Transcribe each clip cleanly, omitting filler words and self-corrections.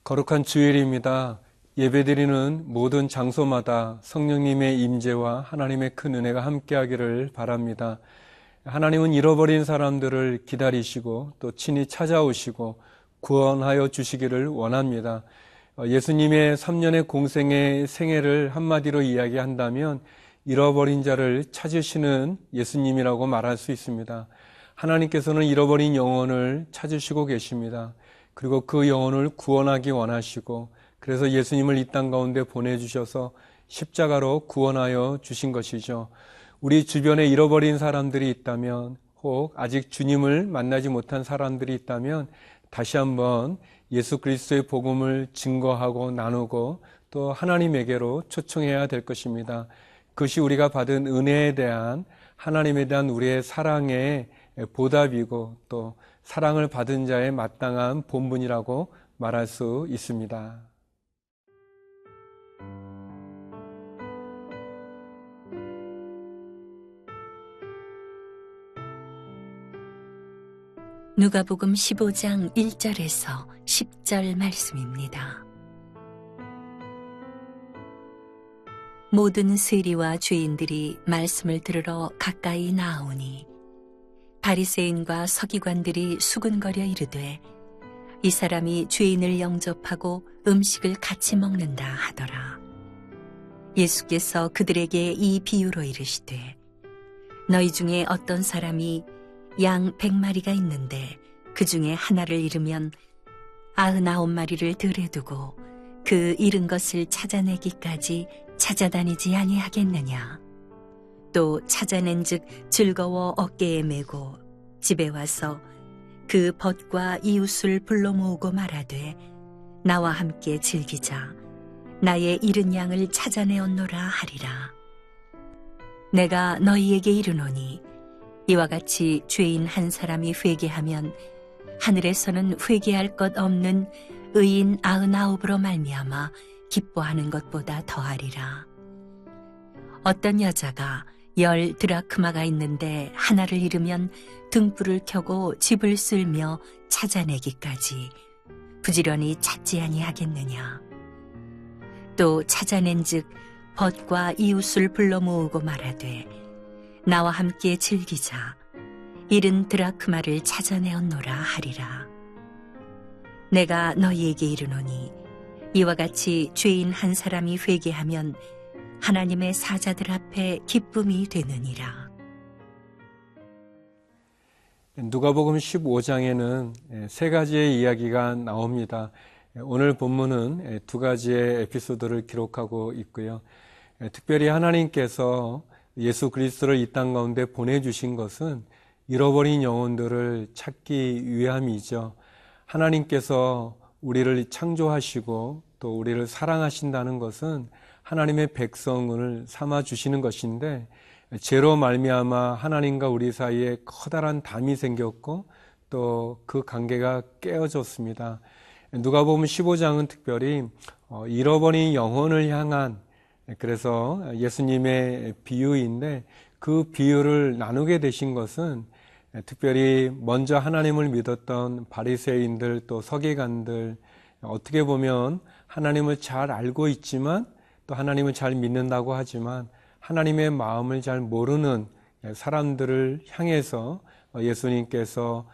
거룩한 주일입니다. 예배드리는 모든 장소마다 성령님의 임재와 하나님의 큰 은혜가 함께하기를 바랍니다. 하나님은 잃어버린 사람들을 기다리시고 또 친히 찾아오시고 구원하여 주시기를 원합니다. 예수님의 3년의 공생의 생애를 한마디로 이야기한다면 잃어버린 자를 찾으시는 예수님이라고 말할 수 있습니다. 하나님께서는 잃어버린 영혼을 찾으시고 계십니다. 그리고 그 영혼을 구원하기 원하시고 그래서 예수님을 이 땅 가운데 보내주셔서 십자가로 구원하여 주신 것이죠. 우리 주변에 잃어버린 사람들이 있다면 혹 아직 주님을 만나지 못한 사람들이 있다면 다시 한번 예수 그리스도의 복음을 증거하고 나누고 또 하나님에게로 초청해야 될 것입니다. 그것이 우리가 받은 은혜에 대한 하나님에 대한 우리의 사랑의 보답이고 또 사랑을 받은 자의 마땅한 본분이라고 말할 수 있습니다. 누가복음 15장 1절에서 10절 말씀입니다. 모든 세리와 죄인들이 말씀을 들으러 가까이 나아오니 바리새인과 서기관들이 수군거려 이르되 이 사람이 죄인을 영접하고 음식을 같이 먹는다 하더라. 예수께서 그들에게 이 비유로 이르시되 너희 중에 어떤 사람이 양 100마리가 있는데 그 중에 하나를 잃으면 99마리를 들에 두고 그 잃은 것을 찾아내기까지 찾아다니지 아니하겠느냐. 또 찾아낸 즉 즐거워 어깨에 메고 집에 와서 그 벗과 이웃을 불러 모으고 말하되 나와 함께 즐기자. 나의 잃은 양을 찾아내었노라 하리라. 내가 너희에게 이르노니 이와 같이 죄인 한 사람이 회개하면 하늘에서는 회개할 것 없는 의인 99으로 말미암아 기뻐하는 것보다 더하리라. 어떤 여자가 10 드라크마가 있는데 하나를 잃으면 등불을 켜고 집을 쓸며 찾아내기까지 부지런히 찾지 아니하겠느냐. 또 찾아낸 즉 벗과 이웃을 불러 모으고 말하되 나와 함께 즐기자. 잃은 드라크마를 찾아내었노라 하리라. 내가 너희에게 이르노니 이와 같이 죄인 한 사람이 회개하면 하나님의 사자들 앞에 기쁨이 되느니라. 누가복음 15장에는 세 가지의 이야기가 나옵니다. 오늘 본문은 두 가지의 에피소드를 기록하고 있고요. 특별히 하나님께서 예수 그리스도를 이 땅 가운데 보내주신 것은 잃어버린 영혼들을 찾기 위함이죠. 하나님께서 우리를 창조하시고 또 우리를 사랑하신다는 것은 하나님의 백성을 삼아 주시는 것인데 죄로 말미암아 하나님과 우리 사이에 커다란 담이 생겼고 또 그 관계가 깨어졌습니다. 누가복음 15장은 특별히 잃어버린 영혼을 향한 그래서 예수님의 비유인데 그 비유를 나누게 되신 것은 특별히 먼저 하나님을 믿었던 바리새인들 또 서기관들 어떻게 보면 하나님을 잘 알고 있지만 또 하나님을 잘 믿는다고 하지만 하나님의 마음을 잘 모르는 사람들을 향해서 예수님께서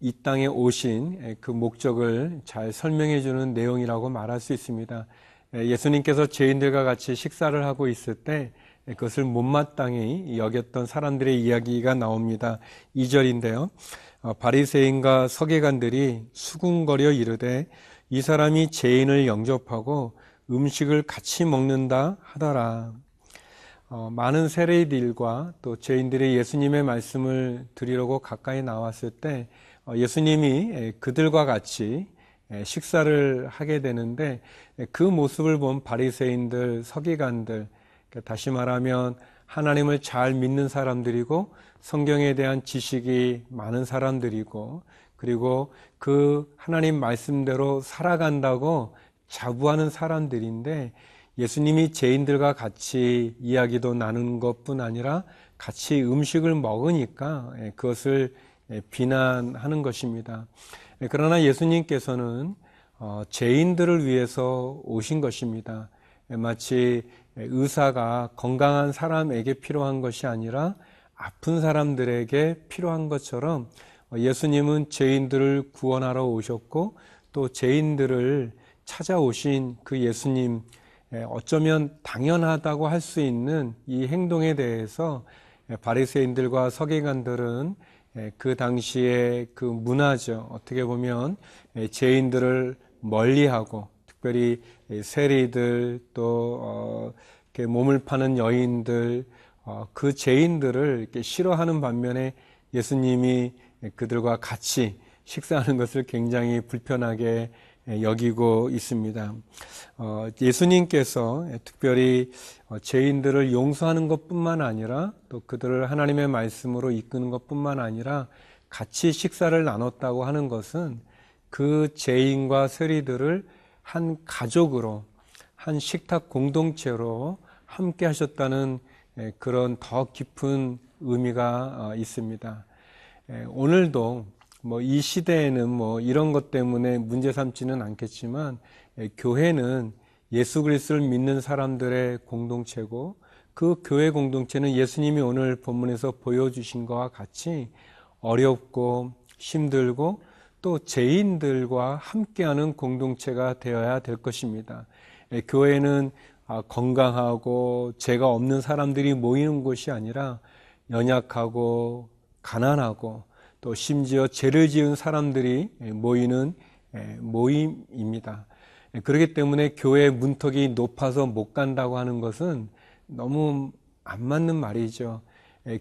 이 땅에 오신 그 목적을 잘 설명해 주는 내용이라고 말할 수 있습니다. 예수님께서 죄인들과 같이 식사를 하고 있을 때 그것을 못마땅히 여겼던 사람들의 이야기가 나옵니다. 2절인데요. 바리새인과 서기관들이 수군거려 이르되 이 사람이 죄인을 영접하고 음식을 같이 먹는다 하더라. 많은 세리들과 또 죄인들이 예수님의 말씀을 들으려고 가까이 나왔을 때 예수님이 그들과 같이 식사를 하게 되는데 그 모습을 본 바리새인들, 서기관들, 다시 말하면 하나님을 잘 믿는 사람들이고 성경에 대한 지식이 많은 사람들이고 그리고 그 하나님 말씀대로 살아간다고 자부하는 사람들인데 예수님이 죄인들과 같이 이야기도 나누는 것뿐 아니라 같이 음식을 먹으니까 그것을 비난하는 것입니다. 그러나 예수님께서는 죄인들을 위해서 오신 것입니다. 마치 의사가 건강한 사람에게 필요한 것이 아니라 아픈 사람들에게 필요한 것처럼 예수님은 죄인들을 구원하러 오셨고 또 죄인들을 찾아오신 그 예수님, 어쩌면 당연하다고 할 수 있는 이 행동에 대해서 바리새인들과 서기관들은 그 당시에 그 문화죠. 어떻게 보면 죄인들을 멀리하고 특별히 세리들 또 이렇게 몸을 파는 여인들 그 죄인들을 이렇게 싫어하는 반면에 예수님이 그들과 같이 식사하는 것을 굉장히 불편하게 여기고 있습니다. 예수님께서 특별히 죄인들을 용서하는 것뿐만 아니라 또 그들을 하나님의 말씀으로 이끄는 것뿐만 아니라 같이 식사를 나눴다고 하는 것은 그 죄인과 세리들을 한 가족으로, 한 식탁 공동체로 함께 하셨다는 그런 더 깊은 의미가 있습니다. 오늘도 이 시대에는 이런 것 때문에 문제 삼지는 않겠지만 교회는 예수 그리스도를 믿는 사람들의 공동체고 그 교회 공동체는 예수님이 오늘 본문에서 보여주신 것과 같이 어렵고 힘들고 또 죄인들과 함께하는 공동체가 되어야 될 것입니다. 교회는 건강하고 죄가 없는 사람들이 모이는 곳이 아니라 연약하고 가난하고 또 심지어 죄를 지은 사람들이 모이는 모임입니다. 그렇기 때문에 교회의 문턱이 높아서 못 간다고 하는 것은 너무 안 맞는 말이죠.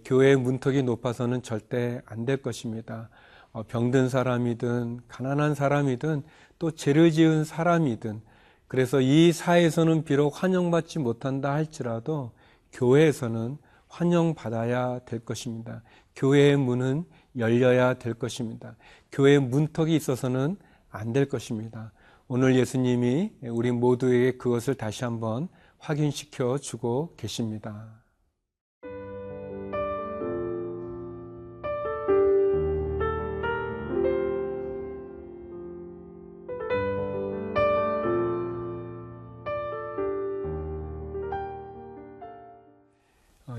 교회의 문턱이 높아서는 절대 안 될 것입니다. 병든 사람이든 가난한 사람이든 또 죄를 지은 사람이든 그래서 이 사회에서는 비록 환영받지 못한다 할지라도 교회에서는 환영받아야 될 것입니다. 교회의 문은 열려야 될 것입니다. 교회의 문턱이 있어서는 안 될 것입니다. 오늘 예수님이 우리 모두에게 그것을 다시 한번 확인시켜 주고 계십니다.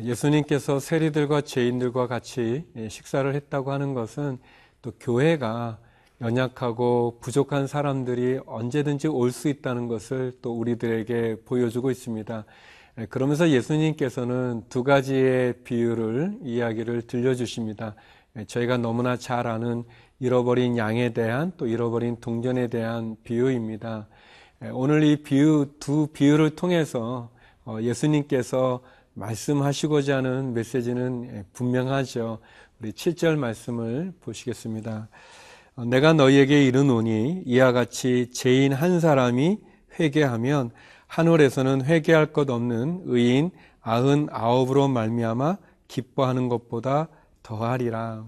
예수님께서 세리들과 죄인들과 같이 식사를 했다고 하는 것은 또 교회가 연약하고 부족한 사람들이 언제든지 올 수 있다는 것을 또 우리들에게 보여주고 있습니다. 그러면서 예수님께서는 두 가지의 비유를 이야기를 들려주십니다. 저희가 너무나 잘 아는 잃어버린 양에 대한 또 잃어버린 동전에 대한 비유입니다. 오늘 이 두 비유를 통해서 예수님께서 말씀하시고자 하는 메시지는 분명하죠. 우리 7절 말씀을 보시겠습니다. 내가 너희에게 이르노니 이와 같이 죄인 한 사람이 회개하면 하늘에서는 회개할 것 없는 의인 99으로 말미암아 기뻐하는 것보다 더하리라.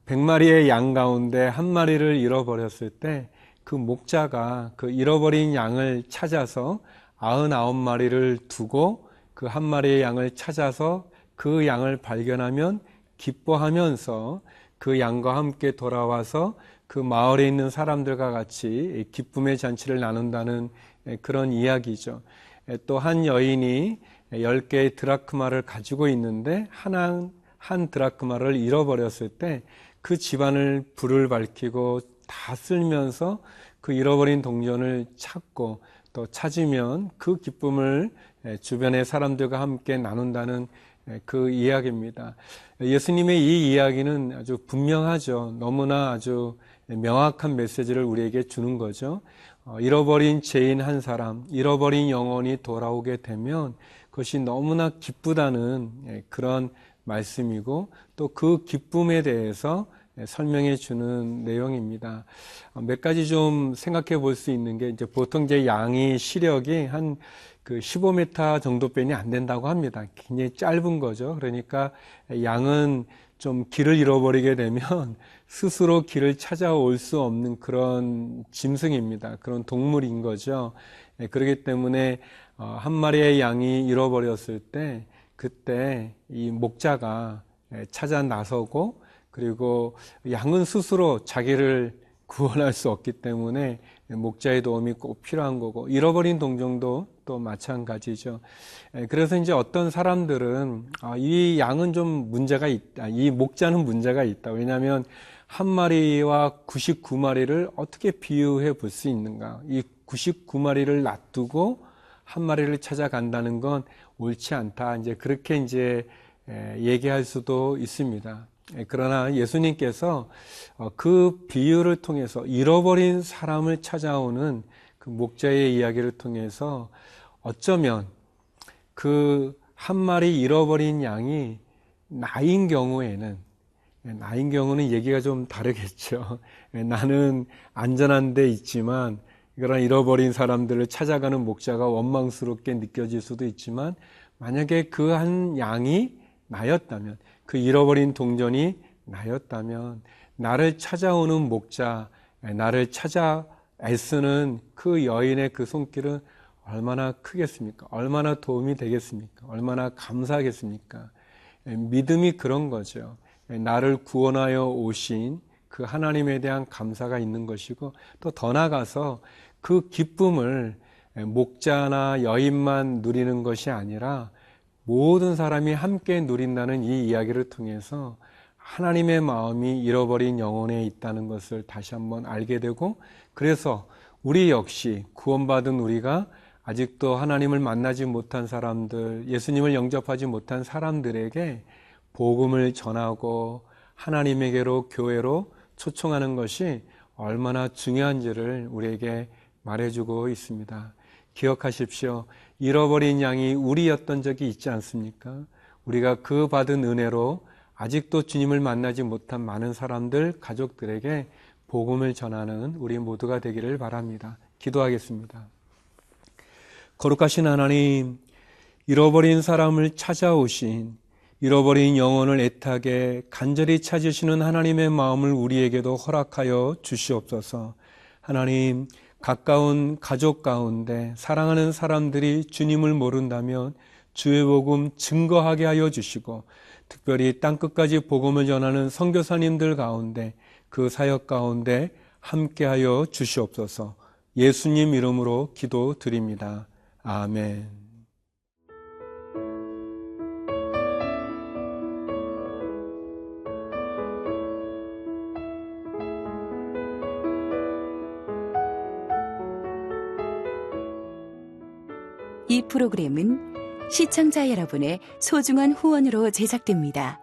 100마리의 양 가운데 한 마리를 잃어버렸을 때 그 목자가 그 잃어버린 양을 찾아서 99마리를 두고 그 한 마리의 양을 찾아서 그 양을 발견하면 기뻐하면서 그 양과 함께 돌아와서 그 마을에 있는 사람들과 같이 기쁨의 잔치를 나눈다는 그런 이야기죠. 또 한 여인이 10개의 드라크마를 가지고 있는데 한 드라크마를 잃어버렸을 때 그 집안을 불을 밝히고 다 쓸면서 그 잃어버린 동전을 찾고 또 찾으면 그 기쁨을 주변의 사람들과 함께 나눈다는 그 이야기입니다. 예수님의 이 이야기는 아주 분명하죠. 너무나 아주 명확한 메시지를 우리에게 주는 거죠. 잃어버린 죄인 한 사람, 잃어버린 영혼이 돌아오게 되면 그것이 너무나 기쁘다는 그런 말씀이고 또 그 기쁨에 대해서 설명해 주는 내용입니다. 몇 가지 좀 생각해 볼 수 있는 게 이제 보통 이제 양이 시력이 한 그 15m 정도 빼니 안 된다고 합니다. 굉장히 짧은 거죠. 그러니까 양은 좀 길을 잃어버리게 되면 스스로 길을 찾아올 수 없는 그런 짐승입니다. 그런 동물인 거죠. 그렇기 때문에 한 마리의 양이 잃어버렸을 때 그때 이 목자가 찾아 나서고 그리고 양은 스스로 자기를 구원할 수 없기 때문에 목자의 도움이 꼭 필요한 거고, 잃어버린 동정도 또 마찬가지죠. 그래서 이제 어떤 사람들은 이 양은 좀 문제가 있다, 이 목자는 문제가 있다. 왜냐하면 한 마리와 99마리를 어떻게 비유해 볼 수 있는가? 이 99마리를 놔두고 한 마리를 찾아간다는 건 옳지 않다. 이제 그렇게 이제 얘기할 수도 있습니다. 그러나 예수님께서 그 비유를 통해서 잃어버린 사람을 찾아오는 그 목자의 이야기를 통해서 어쩌면 그 한 마리 잃어버린 양이 나인 경우는 얘기가 좀 다르겠죠. 나는 안전한 데 있지만 그러나 잃어버린 사람들을 찾아가는 목자가 원망스럽게 느껴질 수도 있지만, 만약에 그 한 양이 나였다면, 그 잃어버린 동전이 나였다면, 나를 찾아오는 목자, 나를 찾아 애쓰는 그 여인의 그 손길은 얼마나 크겠습니까? 얼마나 도움이 되겠습니까? 얼마나 감사하겠습니까? 믿음이 그런 거죠. 나를 구원하여 오신 그 하나님에 대한 감사가 있는 것이고, 또 더 나아가서 그 기쁨을 목자나 여인만 누리는 것이 아니라 모든 사람이 함께 누린다는 이 이야기를 통해서 하나님의 마음이 잃어버린 영혼에 있다는 것을 다시 한번 알게 되고, 그래서 우리 역시 구원받은 우리가 아직도 하나님을 만나지 못한 사람들, 예수님을 영접하지 못한 사람들에게 복음을 전하고 하나님에게로, 교회로 초청하는 것이 얼마나 중요한지를 우리에게 말해주고 있습니다. 기억하십시오. 잃어버린 양이 우리였던 적이 있지 않습니까? 우리가 그 받은 은혜로 아직도 주님을 만나지 못한 많은 사람들, 가족들에게 복음을 전하는 우리 모두가 되기를 바랍니다. 기도하겠습니다. 거룩하신 하나님, 잃어버린 사람을 찾아오신, 잃어버린 영혼을 애타게 간절히 찾으시는 하나님의 마음을 우리에게도 허락하여 주시옵소서. 하나님, 가까운 가족 가운데 사랑하는 사람들이 주님을 모른다면 주의 복음 증거하게 하여 주시고, 특별히 땅끝까지 복음을 전하는 선교사님들 가운데, 그 사역 가운데 함께하여 주시옵소서. 예수님 이름으로 기도드립니다. 아멘. 이 프로그램은 시청자 여러분의 소중한 후원으로 제작됩니다.